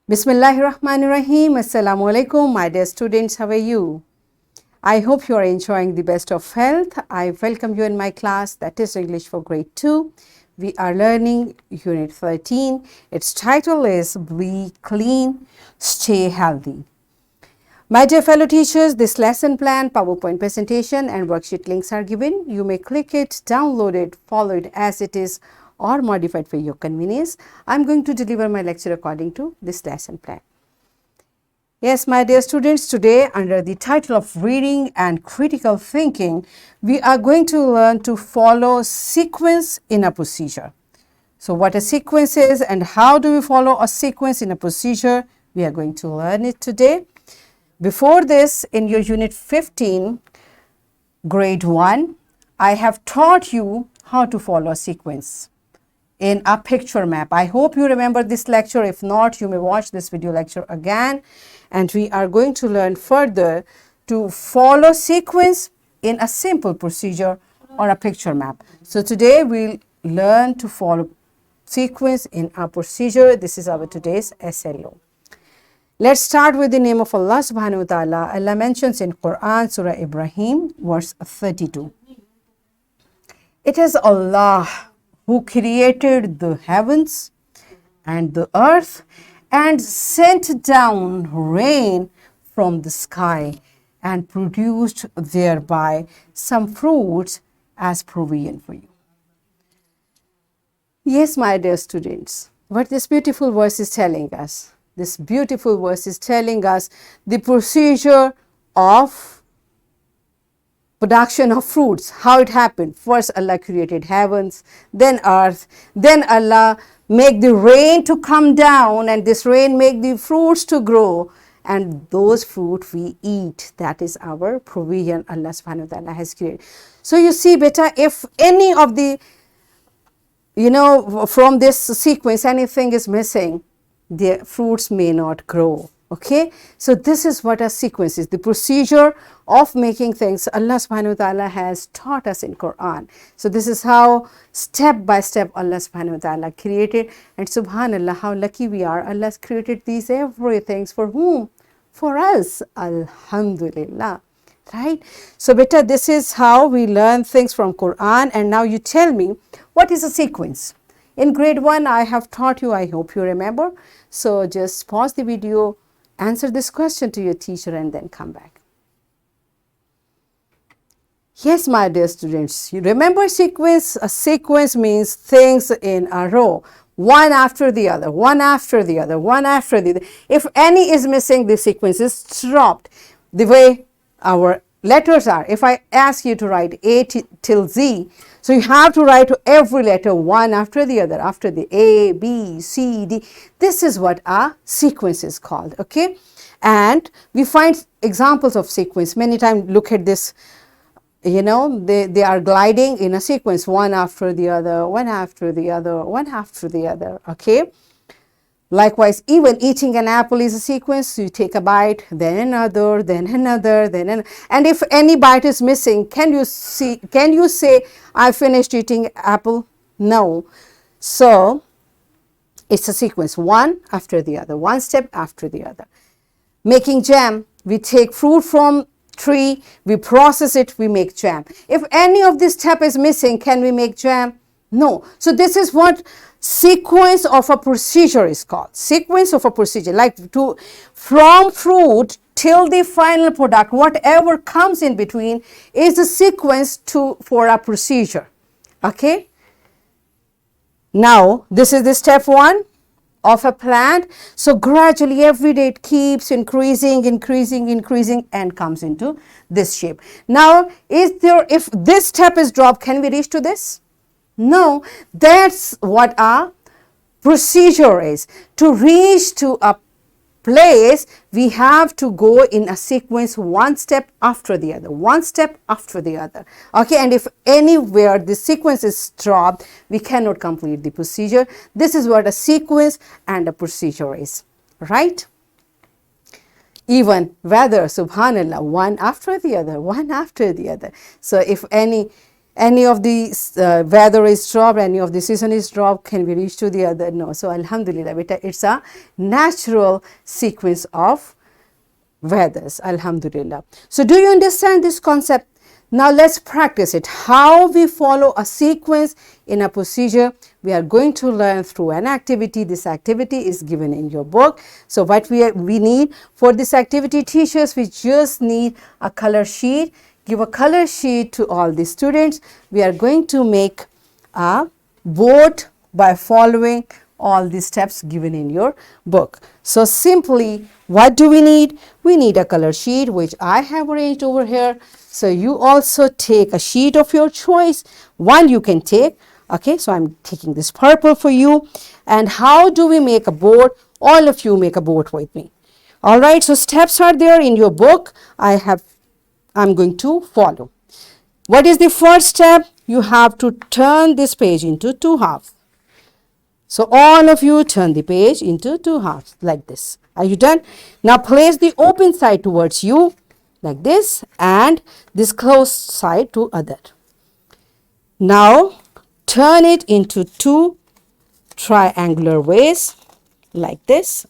Bismillahirrahmanirrahim. Assalamu alaikum, my dear students. How are you? I hope you are enjoying the best of health. I welcome you in my class, that is English for grade 2. We are learning unit 13. Its title is Be Clean, Stay Healthy. My dear fellow teachers, this lesson plan, PowerPoint presentation and worksheet links are given. You may click it, download it, follow it as it is or modified for your convenience. I'm going to deliver my lecture according to this lesson plan. Yes, my dear students, today under the title of Reading and Critical Thinking, we are going to learn to follow sequence in a procedure. So what a sequence is and how do we follow a sequence in a procedure, we are going to learn it today. Before this, in your unit 15, grade 1, I have taught you how to follow a sequence in a picture map. I hope you remember this lecture. If not, you may watch this video lecture again. And we are going to learn further to follow sequence in a simple procedure or a picture map. So today we'll learn to follow sequence in a procedure. This is our today's SLO. Let's start with the name of Allah subhanahu wa ta'ala. Allah mentions in Quran, Surah Ibrahim, verse 32. It is Allah who created the heavens and the earth and sent down rain from the sky and produced thereby some fruits as provision for you. Yes, my dear students, what this beautiful verse is telling us. This beautiful verse is telling us the procedure of production of fruits, how it happened. First Allah created heavens, then earth, then Allah make the rain to come down and this rain make the fruits to grow and those fruit we eat. That is our provision Allah subhanahu wa ta'ala has created. So you see beta, if any of the, from this sequence anything is missing, the fruits may not grow. Okay, so this is what a sequence is, the procedure of making things Allah subhanahu wa ta'ala has taught us in Quran. So this is how step by step Allah subhanahu wa ta'ala created, and subhanallah, how lucky we are. Allah has created these everything for whom? For us. Alhamdulillah. Right? So beta, this is how we learn things from Quran. And now you tell me, what is a sequence? In grade 1 I have taught you, I hope you remember. So just pause the video, answer this question to your teacher and then come back. Yes, my dear students, you remember sequence? A sequence means things in a row, one after the other, one after the other, one after the other. If any is missing, the sequence is dropped. The way our letters are, if I ask you to write A till Z, so you have to write every letter one after the other, after the A, B, C, D. This is what a sequence is called, okay? And we find examples of sequence. Many times look at this, they are gliding in a sequence, one after the other, one after the other, one after the other, okay? Likewise, even eating an apple is a sequence. You take a bite, then another, then another, then another. And if any bite is missing, can you say, I finished eating apple? No. So, it's a sequence, one after the other, one step after the other. Making jam, we take fruit from tree, we process it, we make jam. If any of this step is missing, can we make jam? No. So this is what sequence of a procedure is called. Sequence of a procedure, like from fruit till the final product, whatever comes in between is a sequence for a procedure. Okay. Now this is the step 1 of a plant. So gradually every day it keeps increasing and comes into this shape. Now if this step is dropped, can we reach to this? No, that's what a procedure is. To reach to a place, we have to go in a sequence, one step after the other, one step after the other. Okay, and if anywhere the sequence is dropped, we cannot complete the procedure. This is what a sequence and a procedure is, right? Even whether, subhanallah, one after the other, one after the other. So if any any of the weather is dropped, any of the season is dropped, can we reach to the other? No. So alhamdulillah, beta, it's a natural sequence of weathers, alhamdulillah. So do you understand this concept? Now let's practice it. How we follow a sequence in a procedure, we are going to learn through an activity. This activity is given in your book. So what we need for this activity, teachers, we just need a color sheet. Give a color sheet to all the students. We are going to make a board by following all the steps given in your book. So simply, what do we need? We need a color sheet, which I have arranged over here. So you also take a sheet of your choice. One you can take. Okay, so I'm taking this purple for you. And how do we make a board? All of you make a board with me. All right, so steps are there in your book. I'm going to follow. What is the first step? You have to turn this page into two halves. So all of you turn the page into two halves like this. Are you done? Now place the open side towards you like this and this closed side to other. Now turn it into two triangular ways like this.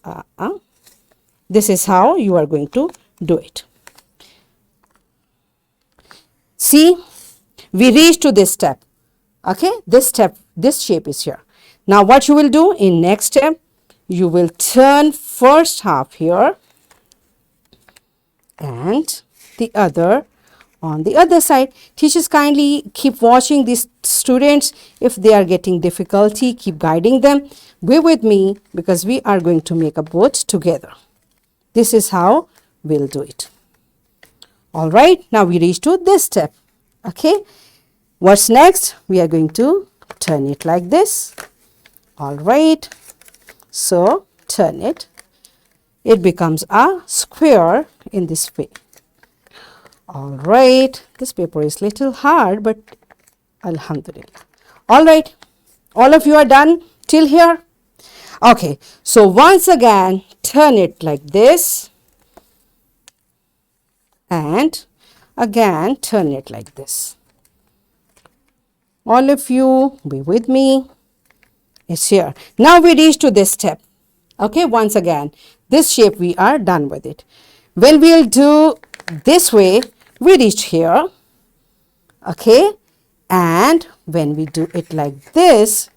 This is how you are going to do it. See, we reach to this step. Okay, this shape is here. Now what you will do in next step, you will turn first half here and the other on the other side. Teachers, kindly keep watching these students. If they are getting difficulty, keep guiding them. Be with me because we are going to make a boat together. This is how we'll do it. All right, now we reach to this step. Okay, what's next? We are going to turn it like this. All right, so turn it. It becomes a square in this way. All right, this paper is little hard, but alhamdulillah. All right, all of you are done till here? Okay, so once again, turn it like this and again turn it like this. All of you be with me. It's here. Now we reach to this step. Okay, once again, this shape we are done with it. When we'll do this way, we reach here. Okay, and when we do it like this,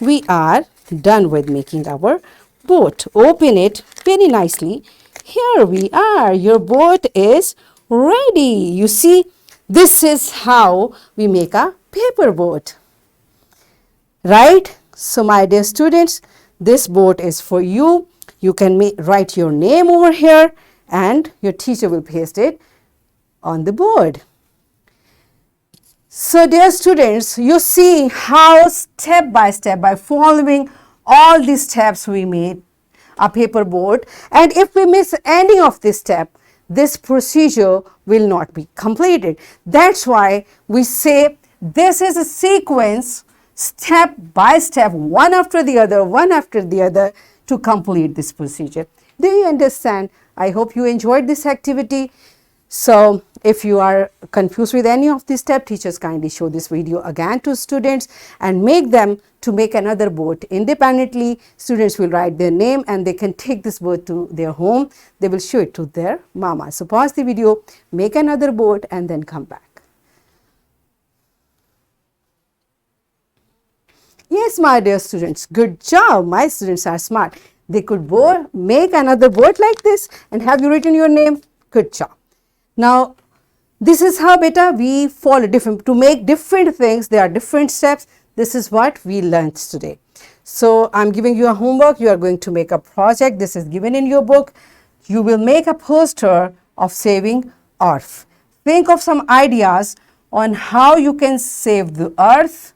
we are done with making our boat. Open it very nicely. Here we are. Your boat is ready. You see, this is how we make a paper boat. Right? So my dear students, this boat is for you. You can write your name over here and your teacher will paste it on the board. So dear students, you see how step by step, by following all these steps, we made a paper board. And if we miss any of this step, this procedure will not be completed. That's why we say this is a sequence, step by step, one after the other, to complete this procedure. Do you understand? I hope you enjoyed this activity. So if you are confused with any of these steps, teachers kindly show this video again to students and make them to make another boat independently. Students will write their name and they can take this boat to their home. They will show it to their mama. So pause the video, make another boat and then come back. Yes, my dear students, good job. My students are smart. They could make another boat like this. And have you written your name? Good job. Now, this is how beta we follow to make different things. There are different steps. This is what we learned today. So I'm giving you a homework. You are going to make a project. This is given in your book. You will make a poster of saving Earth. Think of some ideas on how you can save the Earth.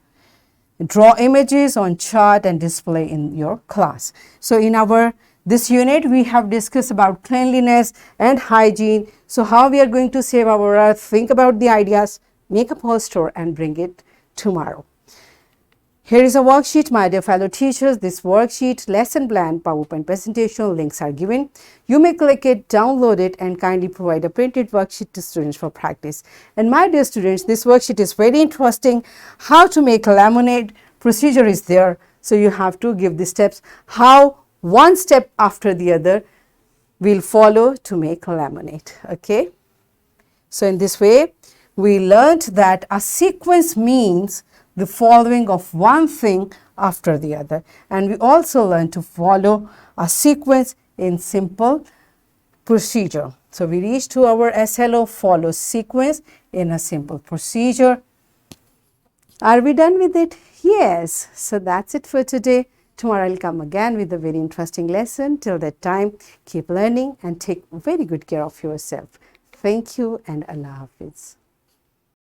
Draw images on chart and display in your class. So in this unit, we have discussed about cleanliness and hygiene. So how we are going to save our earth, think about the ideas, make a poster and bring it tomorrow. Here is a worksheet, my dear fellow teachers. This worksheet, lesson plan, PowerPoint presentation, links are given. You may click it, download it, and kindly provide a printed worksheet to students for practice. And my dear students, this worksheet is very interesting. How to make lemonade procedure is there. So you have to give the steps, how one step after the other will follow to make lemonade. Okay. So in this way, we learned that a sequence means the following of one thing after the other, and we also learned to follow a sequence in simple procedure. So we reached to our SLO, follow sequence in a simple procedure. Are we done with it? Yes. So that's it for today. Tomorrow I'll come again with a very interesting lesson. Till that time, keep learning and take very good care of yourself. Thank you and Allah Hafiz.